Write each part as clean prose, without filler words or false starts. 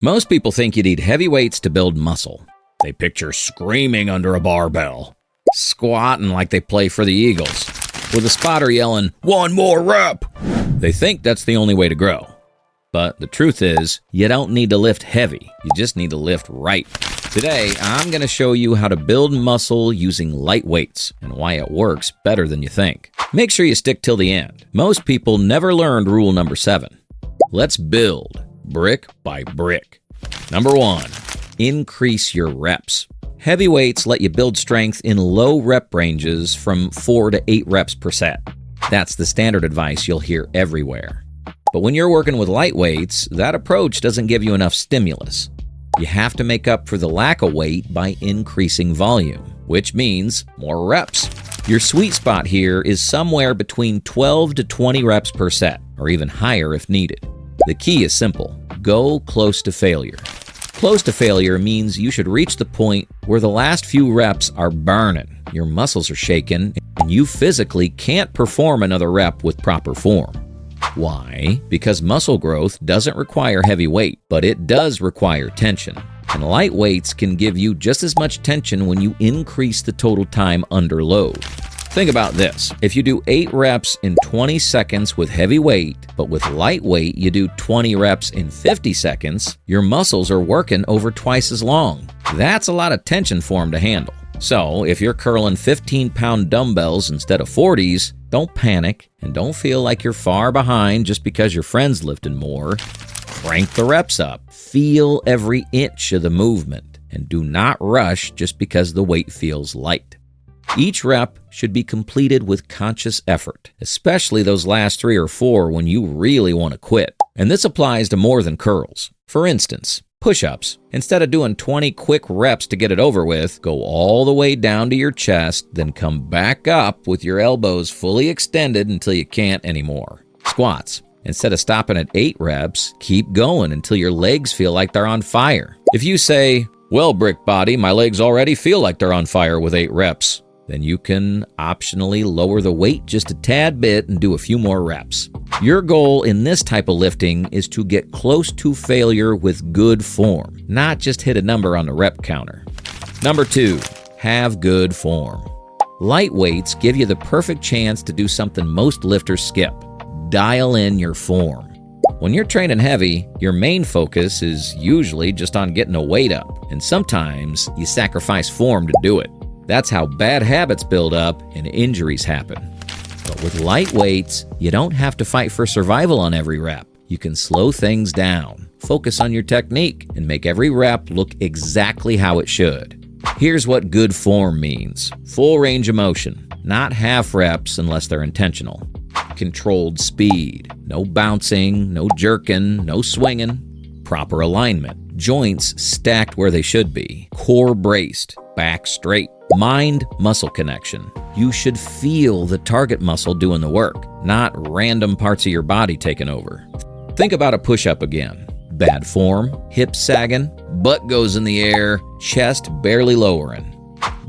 Most people think you need heavy weights to build muscle. They picture screaming under a barbell, squatting like they play for the Eagles, with a spotter yelling, "One more rep!" They think that's the only way to grow. But the truth is, you don't need to lift heavy. You just need to lift right. Today, I'm going to show you how to build muscle using light weights and why it works better than you think. Make sure you stick till the end. Most people never learned rule number 7. Let's build brick by brick. Number 1, increase your reps. Heavy weights let you build strength in low rep ranges from 4 to 8 reps per set. That's the standard advice you'll hear everywhere. But when you're working with light weights, that approach doesn't give you enough stimulus. You have to make up for the lack of weight by increasing volume, which means more reps. Your sweet spot here is somewhere between 12 to 20 reps per set, or even higher if needed. The key is simple. Go close to failure. Close to failure means you should reach the point where the last few reps are burning, your muscles are shaking, and you physically can't perform another rep with proper form. Why? Because muscle growth doesn't require heavy weight, but it does require tension. And light weights can give you just as much tension when you increase the total time under load. Think about this. If you do 8 reps in 20 seconds with heavy weight, but with light weight you do 20 reps in 50 seconds, your muscles are working over twice as long. That's a lot of tension for them to handle. So if you're curling 15-pound dumbbells instead of 40s, don't panic and don't feel like you're far behind just because your friend's lifting more. Crank the reps up. Feel every inch of the movement and do not rush just because the weight feels light. Each rep should be completed with conscious effort, especially those last 3 or 4 when you really want to quit. And this applies to more than curls. For instance, push-ups. Instead of doing 20 quick reps to get it over with, go all the way down to your chest, then come back up with your elbows fully extended until you can't anymore. Squats. Instead of stopping at 8 reps, keep going until your legs feel like they're on fire. If you say, "Well, brick body, my legs already feel like they're on fire with 8 reps," then you can optionally lower the weight just a tad bit and do a few more reps. Your goal in this type of lifting is to get close to failure with good form, not just hit a number on the rep counter. Number 2, have good form. Light weights give you the perfect chance to do something most lifters skip. Dial in your form. When you're training heavy, your main focus is usually just on getting a weight up, and sometimes you sacrifice form to do it. That's how bad habits build up and injuries happen. But with light weights, you don't have to fight for survival on every rep. You can slow things down, focus on your technique, and make every rep look exactly how it should. Here's what good form means. Full range of motion, not half reps unless they're intentional. Controlled speed, no bouncing, no jerking, no swinging. Proper alignment, joints stacked where they should be, core braced, back straight. Mind-muscle connection. You should feel the target muscle doing the work, not random parts of your body taking over. Think about a push-up again. Bad form, hips sagging, butt goes in the air, chest barely lowering.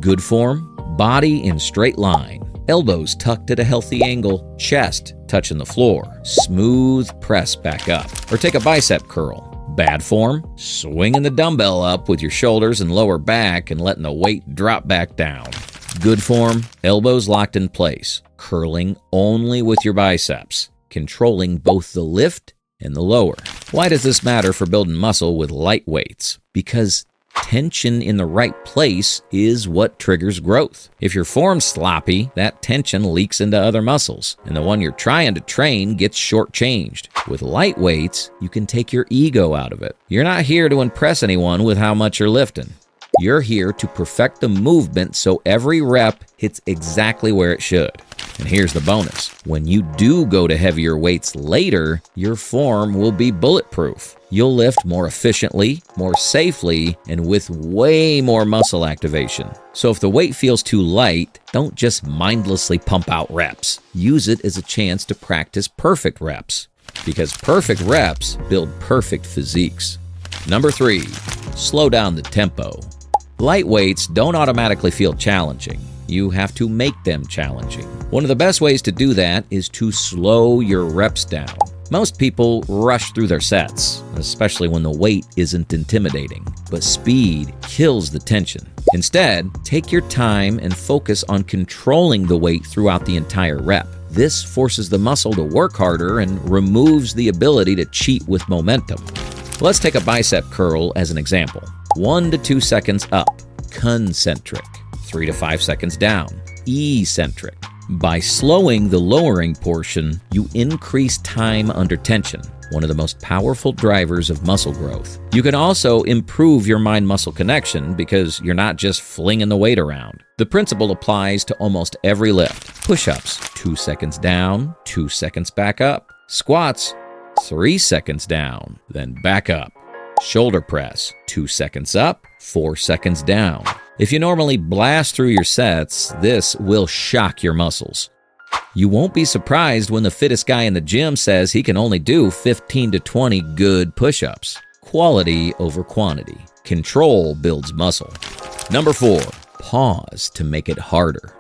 Good form, body in straight line, elbows tucked at a healthy angle, chest touching the floor, smooth press back up. Or take a bicep curl. Bad form, swinging the dumbbell up with your shoulders and lower back and letting the weight drop back down. Good form, elbows locked in place, curling only with your biceps, controlling both the lift and the lower. Why does this matter for building muscle with light weights? Because tension in the right place is what triggers growth. If your form's sloppy, that tension leaks into other muscles, and the one you're trying to train gets shortchanged. With light weights, you can take your ego out of it. You're not here to impress anyone with how much you're lifting. You're here to perfect the movement so every rep hits exactly where it should. And here's the bonus. When you do go to heavier weights later, your form will be bulletproof. You'll lift more efficiently, more safely, and with way more muscle activation. So if the weight feels too light, don't just mindlessly pump out reps. Use it as a chance to practice perfect reps. Because perfect reps build perfect physiques. Number 3, slow down the tempo. Light weights don't automatically feel challenging. You have to make them challenging. One of the best ways to do that is to slow your reps down. Most people rush through their sets, especially when the weight isn't intimidating. But speed kills the tension. Instead, take your time and focus on controlling the weight throughout the entire rep. This forces the muscle to work harder and removes the ability to cheat with momentum. Let's take a bicep curl as an example. 1 to 2 seconds up, concentric. 3 to 5 seconds down, eccentric. By slowing the lowering portion, you increase time under tension, one of the most powerful drivers of muscle growth. You can also improve your mind-muscle connection because you're not just flinging the weight around. The principle applies to almost every lift. Push-ups, 2 seconds down, 2 seconds back up. Squats, 3 seconds down, then back up. Shoulder press, 2 seconds up, 4 seconds down. If you normally blast through your sets, this will shock your muscles. You won't be surprised when the fittest guy in the gym says he can only do 15 to 20 good push-ups. Quality over quantity. Control builds muscle. Number 4, pause to make it harder.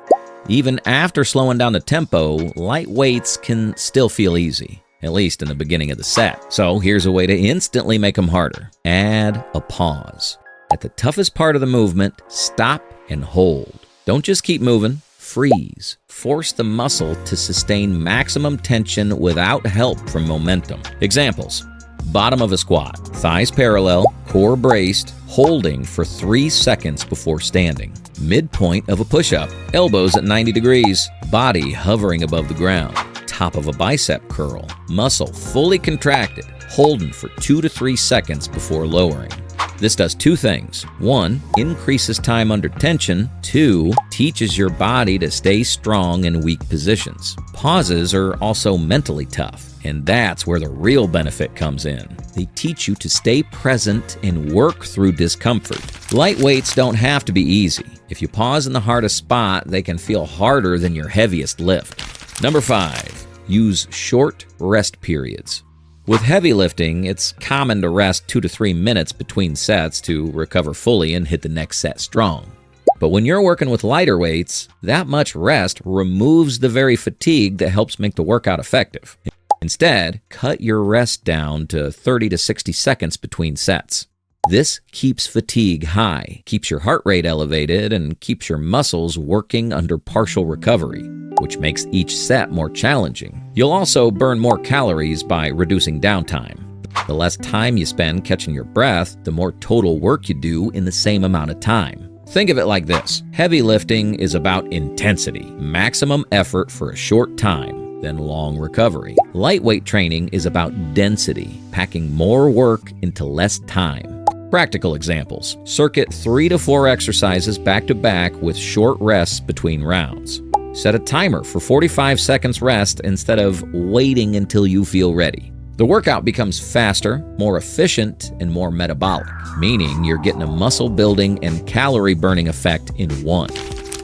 Even after slowing down the tempo, light weights can still feel easy, at least in the beginning of the set. So here's a way to instantly make them harder. Add a pause. At the toughest part of the movement, stop and hold. Don't just keep moving, freeze. Force the muscle to sustain maximum tension without help from momentum. Examples: bottom of a squat, thighs parallel, core braced, holding for 3 seconds before standing. Midpoint of a push-up, elbows at 90 degrees, body hovering above the ground. Top of a bicep curl, muscle fully contracted, holding for 2 to 3 seconds before lowering. This does 2 things. 1, increases time under tension. 2, teaches your body to stay strong in weak positions. Pauses are also mentally tough, and that's where the real benefit comes in. They teach you to stay present and work through discomfort. Light weights don't have to be easy. If you pause in the hardest spot, they can feel harder than your heaviest lift. Number 5, use short rest periods. With heavy lifting, it's common to rest 2 to 3 minutes between sets to recover fully and hit the next set strong. But when you're working with lighter weights, that much rest removes the very fatigue that helps make the workout effective. Instead, cut your rest down to 30 to 60 seconds between sets. This keeps fatigue high, keeps your heart rate elevated, and keeps your muscles working under partial recovery, which makes each set more challenging. You'll also burn more calories by reducing downtime. The less time you spend catching your breath, the more total work you do in the same amount of time. Think of it like this. Heavy lifting is about intensity, maximum effort for a short time, then long recovery. Lightweight training is about density, packing more work into less time. Practical examples: circuit 3 to 4 exercises back to back with short rests between rounds. Set a timer for 45 seconds rest instead of waiting until you feel ready. The workout becomes faster, more efficient, and more metabolic, meaning you're getting a muscle building and calorie burning effect in one.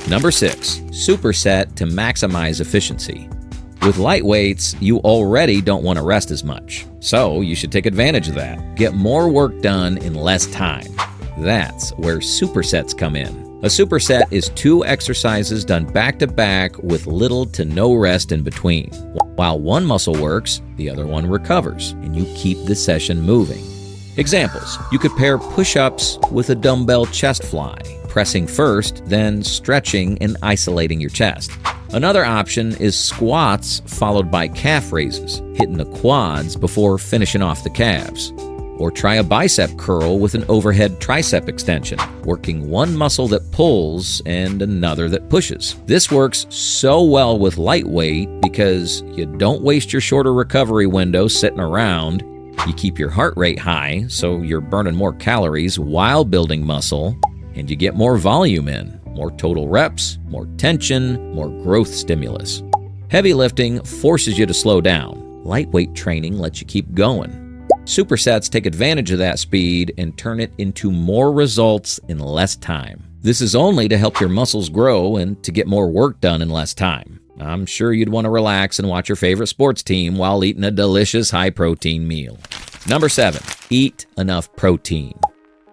Number 6, superset to maximize efficiency. With light weights, you already don't want to rest as much, so you should take advantage of that. Get more work done in less time. That's where supersets come in. A superset is 2 exercises done back to back with little to no rest in between. While one muscle works, the other one recovers, and you keep the session moving. Examples: you could pair push-ups with a dumbbell chest fly, pressing first, then stretching and isolating your chest. Another option is squats followed by calf raises, hitting the quads before finishing off the calves. Or try a bicep curl with an overhead tricep extension, working one muscle that pulls and another that pushes. This works so well with lightweight because you don't waste your shorter recovery window sitting around. You keep your heart rate high, so you're burning more calories while building muscle, and you get more volume in, more total reps, more tension, more growth stimulus. Heavy lifting forces you to slow down. Lightweight training lets you keep going. Supersets take advantage of that speed and turn it into more results in less time. This is only to help your muscles grow and to get more work done in less time. I'm sure you'd want to relax and watch your favorite sports team while eating a delicious high-protein meal. Number 7, eat enough protein.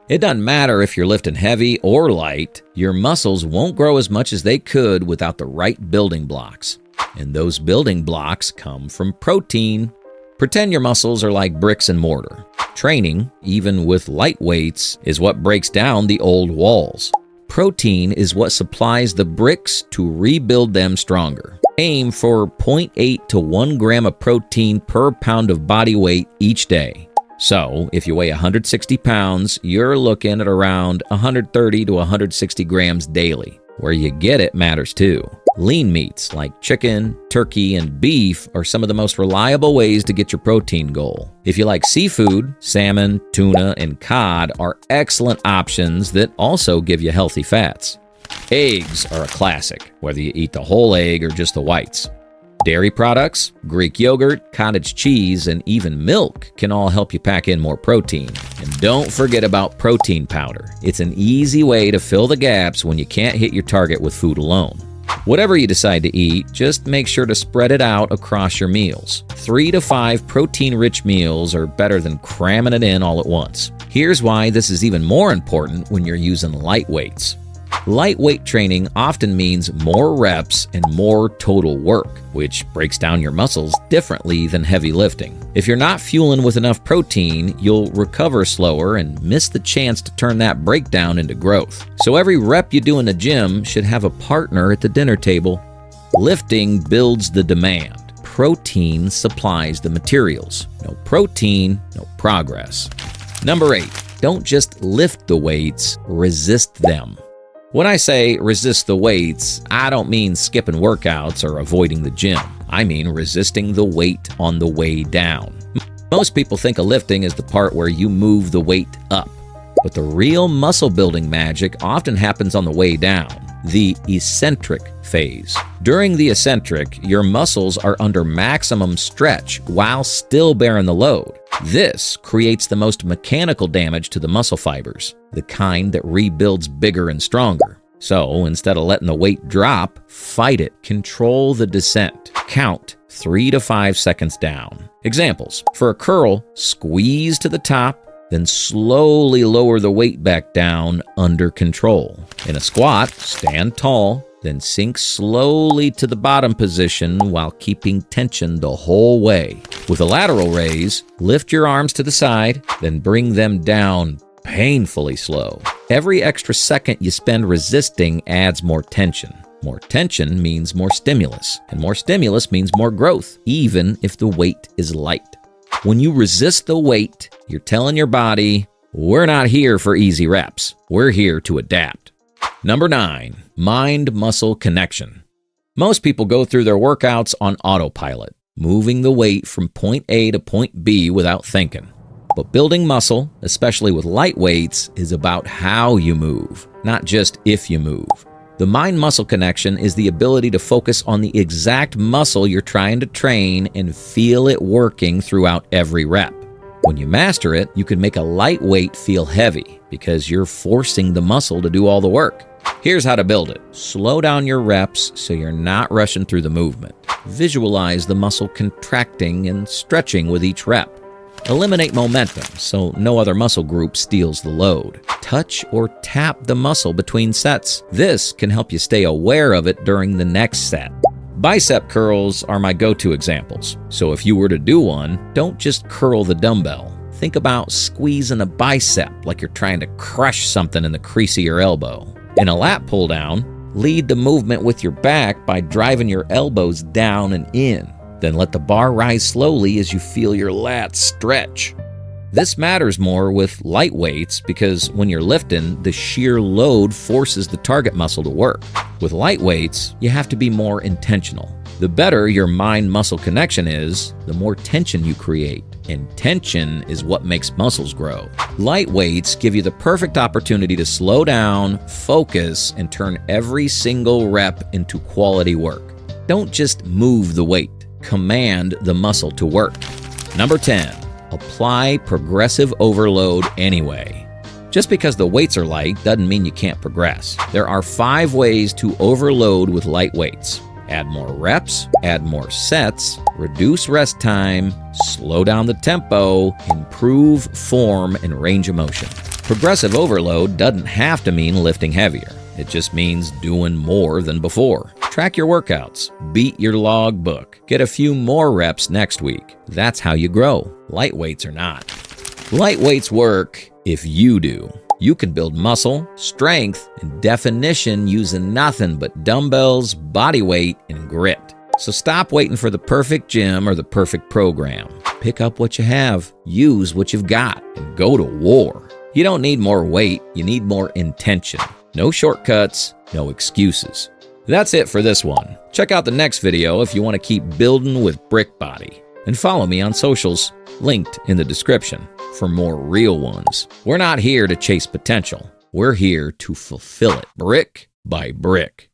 It doesn't matter if you're lifting heavy or light, your muscles won't grow as much as they could without the right building blocks. And those building blocks come from protein. Pretend your muscles are like bricks and mortar. Training, even with light weights, is what breaks down the old walls. Protein is what supplies the bricks to rebuild them stronger. Aim for 0.8 to 1 gram of protein per pound of body weight each day. So, if you weigh 160 pounds, you're looking at around 130 to 160 grams daily. Where you get it matters too. Lean meats like chicken, turkey, and beef are some of the most reliable ways to get your protein goal. If you like seafood, salmon, tuna, and cod are excellent options that also give you healthy fats. Eggs are a classic, whether you eat the whole egg or just the whites. Dairy products, Greek yogurt, cottage cheese, and even milk can all help you pack in more protein. And don't forget about protein powder. It's an easy way to fill the gaps when you can't hit your target with food alone. Whatever you decide to eat, just make sure to spread it out across your meals. 3 to 5 protein-rich meals are better than cramming it in all at once. Here's why this is even more important when you're using light weights. Lightweight training often means more reps and more total work, which breaks down your muscles differently than heavy lifting. If you're not fueling with enough protein, you'll recover slower and miss the chance to turn that breakdown into growth. So every rep you do in the gym should have a partner at the dinner table. Lifting builds the demand. Protein supplies the materials. No protein, no progress. Number 8, don't just lift the weights, resist them. When I say resist the weights, I don't mean skipping workouts or avoiding the gym. I mean resisting the weight on the way down. Most people think of lifting as the part where you move the weight up. But the real muscle building magic often happens on the way down, the eccentric phase. During the eccentric, your muscles are under maximum stretch while still bearing the load. This creates the most mechanical damage to the muscle fibers, the kind that rebuilds bigger and stronger. So instead of letting the weight drop, fight it. Control the descent. Count 3 to 5 seconds down. Examples: for a curl, squeeze to the top, then slowly lower the weight back down under control. In a squat, stand tall, then sink slowly to the bottom position while keeping tension the whole way. With a lateral raise, lift your arms to the side, then bring them down painfully slow. Every extra second you spend resisting adds more tension. More tension means more stimulus, and more stimulus means more growth, even if the weight is light. When you resist the weight, you're telling your body, we're not here for easy reps. We're here to adapt. Number 9, mind-muscle connection. Most people go through their workouts on autopilot, moving the weight from point A to point B without thinking. But building muscle, especially with light weights, is about how you move, not just if you move. The mind-muscle connection is the ability to focus on the exact muscle you're trying to train and feel it working throughout every rep. When you master it, you can make a light weight feel heavy because you're forcing the muscle to do all the work. Here's how to build it. Slow down your reps so you're not rushing through the movement. Visualize the muscle contracting and stretching with each rep. Eliminate momentum so no other muscle group steals the load. Touch or tap the muscle between sets. This can help you stay aware of it during the next set. Bicep curls are my go-to examples. So if you were to do one, don't just curl the dumbbell. Think about squeezing a bicep like you're trying to crush something in the crease of your elbow. In a lat pull down, lead the movement with your back by driving your elbows down and in. Then let the bar rise slowly as you feel your lats stretch. This matters more with light weights because when you're lifting, the sheer load forces the target muscle to work. With light weights, you have to be more intentional. The better your mind-muscle connection is, the more tension you create. And tension is what makes muscles grow. Light weights give you the perfect opportunity to slow down, focus, and turn every single rep into quality work. Don't just move the weight. Command the muscle to work. Number 10, apply progressive overload anyway. Just because the weights are light doesn't mean you can't progress. There are 5 ways to overload with light weights. Add more reps, add more sets, reduce rest time, slow down the tempo, improve form and range of motion. Progressive overload doesn't have to mean lifting heavier. It just means doing more than before. Track your workouts, beat your log book, get a few more reps next week. That's how you grow, light weights or not. Light weights work if you do. You can build muscle, strength, and definition using nothing but dumbbells, body weight, and grit. So stop waiting for the perfect gym or the perfect program. Pick up what you have, use what you've got, and go to war. You don't need more weight, you need more intention. No shortcuts, no excuses. That's it for this one. Check out the next video if you want to keep building with brick body. And follow me on socials, linked in the description, for more real ones. We're not here to chase potential. We're here to fulfill it, brick by brick.